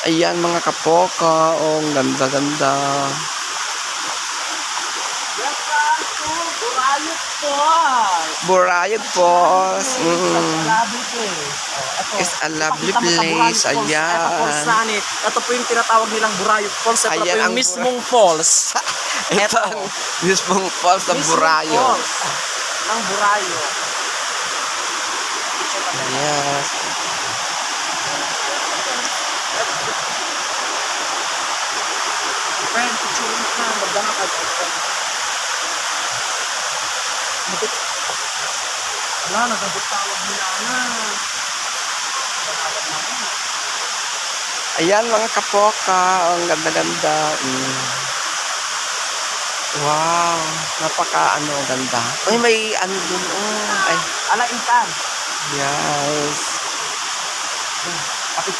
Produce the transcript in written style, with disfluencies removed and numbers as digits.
Ayan mga kapoka, oh, ang ganda-ganda. Welcome to Burayot Falls. Burayot Falls. It's a lovely place. Ayan. Ito po yung tinatawag nilang Burayot Falls. Ito po Ayan yung ang mismong falls. Ito ang mismong falls ng Burayot. Ng Burayot. Yes. Friend, picture mo na. Magdama ka. Wala, nagabot-tawag nila na. Ayan mga kapoka, ang ganda-ganda. Wow, napaka ganda. Uy, may dun. Ay, Ala, intan. yes. Kapit